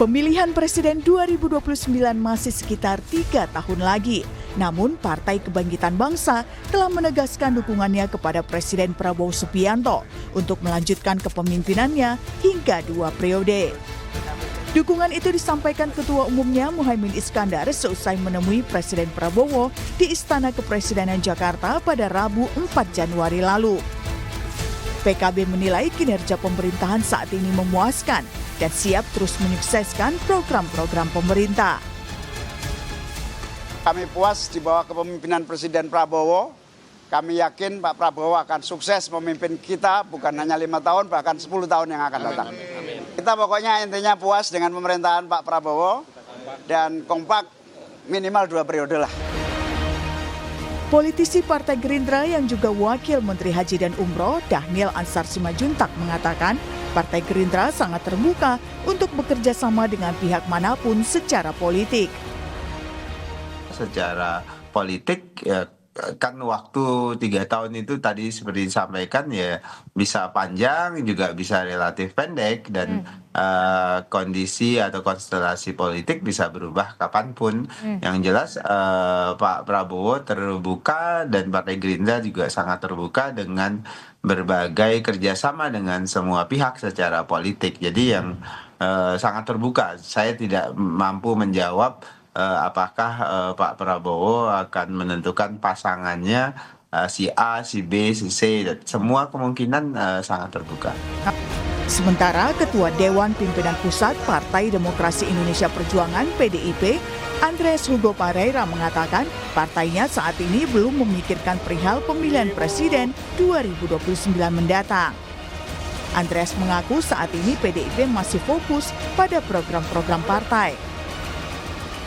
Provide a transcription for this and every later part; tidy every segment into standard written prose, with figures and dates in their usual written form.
Pemilihan Presiden 2029 masih sekitar 3 tahun lagi. Namun Partai Kebangkitan Bangsa telah menegaskan dukungannya kepada Presiden Prabowo Subianto untuk melanjutkan kepemimpinannya hingga 2 periode. Dukungan itu disampaikan Ketua Umumnya Muhaimin Iskandar seusai menemui Presiden Prabowo di Istana Kepresidenan Jakarta pada Rabu 4 Januari lalu. PKB menilai kinerja pemerintahan saat ini memuaskan dan siap terus menyukseskan program-program pemerintah. Kami puas di bawah kepemimpinan Presiden Prabowo. Kami yakin Pak Prabowo akan sukses memimpin kita bukan hanya 5 tahun, bahkan 10 tahun yang akan datang. Amin. Kita pokoknya intinya puas dengan pemerintahan Pak Prabowo dan kompak minimal 2 periode lah. Politisi Partai Gerindra yang juga Wakil Menteri Haji dan Umroh, Dhanil Ansar Simajuntak mengatakan Partai Gerindra sangat terbuka untuk bekerja sama dengan pihak manapun secara politik. Secara politik ya, kan waktu 3 tahun itu tadi seperti disampaikan ya bisa panjang juga bisa relatif pendek dan kondisi atau konstelasi politik bisa berubah kapanpun. Yang jelas Pak Prabowo terbuka dan Partai Gerindra juga sangat terbuka dengan berbagai kerjasama dengan semua pihak secara politik. Jadi yang sangat terbuka. Saya tidak mampu menjawab apakah Pak Prabowo akan menentukan pasangannya si A, si B, si C, semua kemungkinan sangat terbuka. Sementara Ketua Dewan Pimpinan Pusat Partai Demokrasi Indonesia Perjuangan (PDIP), Andreas Hugo Pareira mengatakan partainya saat ini belum memikirkan perihal pemilihan presiden 2029 mendatang. Andreas mengaku saat ini PDIP masih fokus pada program-program partai.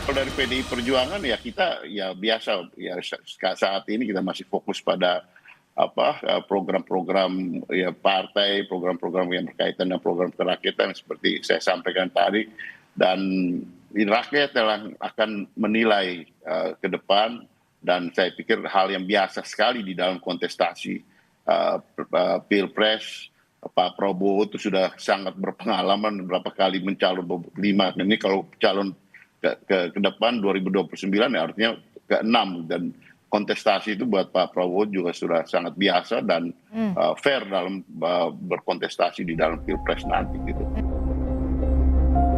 Kalau dari PDI Perjuangan ya kita ya biasa ya saat ini kita masih fokus pada program-program ya partai, program-program yang berkaitan dengan program kerakyatan seperti saya sampaikan tadi, dan rakyat akan menilai ke depan, dan saya pikir hal yang biasa sekali di dalam kontestasi Pilpres. Pak Prabowo itu sudah sangat berpengalaman berapa kali mencalon 5. Ini kalau calon ke depan 2029 ya artinya ke-6, dan kontestasi itu buat Pak Prabowo juga sudah sangat biasa dan fair dalam berkontestasi di dalam Pilpres nanti gitu.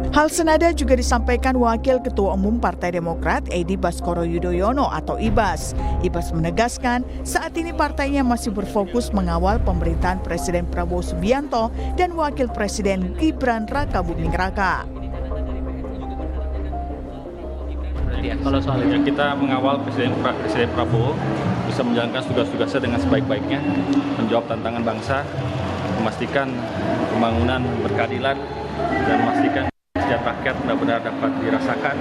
Hal senada juga disampaikan Wakil Ketua Umum Partai Demokrat Edi Baskoro Yudhoyono atau Ibas. Ibas menegaskan saat ini partainya masih berfokus mengawal pemerintahan Presiden Prabowo Subianto dan Wakil Presiden Gibran Rakabuming Raka. Kalau soalnya kita mengawal Presiden Prabowo bisa menjalankan tugas-tugasnya dengan sebaik-baiknya, menjawab tantangan bangsa, memastikan pembangunan berkeadilan, dan memastikan kesejahteraan rakyat benar-benar dapat dirasakan,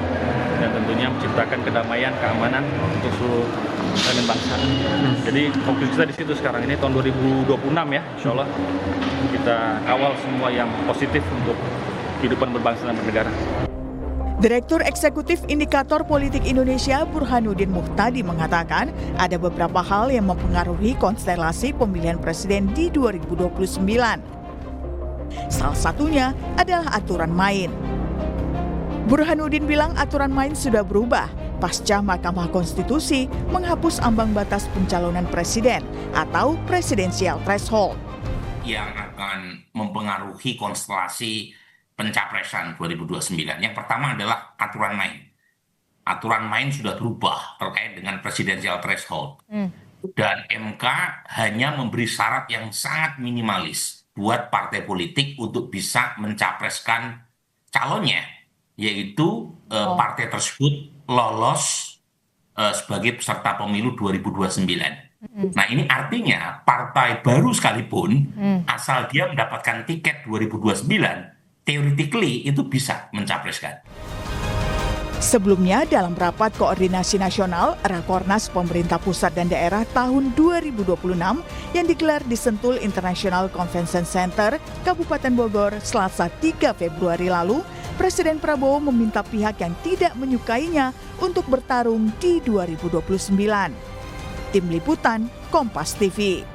dan tentunya menciptakan kedamaian, keamanan untuk seluruh elemen bangsa. Jadi fokus kita di situ sekarang ini tahun 2026 ya, insya Allah kita awal semua yang positif untuk kehidupan berbangsa dan bernegara. Direktur Eksekutif Indikator Politik Indonesia Burhanuddin Muhtadi mengatakan ada beberapa hal yang mempengaruhi konstelasi pemilihan presiden di 2029. Salah satunya adalah aturan main. Burhanuddin bilang aturan main sudah berubah pasca Mahkamah Konstitusi menghapus ambang batas pencalonan presiden atau presidensial threshold. Yang akan mempengaruhi konstelasi pencapresan 2029. Yang pertama adalah aturan main. Aturan main sudah berubah terkait dengan presidensial threshold. Dan MK hanya memberi syarat yang sangat minimalis buat partai politik untuk bisa mencapreskan calonnya, yaitu partai tersebut lolos sebagai peserta pemilu 2029. Nah ini artinya partai baru sekalipun asal dia mendapatkan tiket 2029, theoretically itu bisa mencapreskan. Sebelumnya dalam rapat koordinasi nasional Rakornas Pemerintah Pusat dan Daerah tahun 2026 yang digelar di Sentul International Convention Center, Kabupaten Bogor, Selasa 3 Februari lalu, Presiden Prabowo meminta pihak yang tidak menyukainya untuk bertarung di 2029. Tim Liputan, Kompas TV.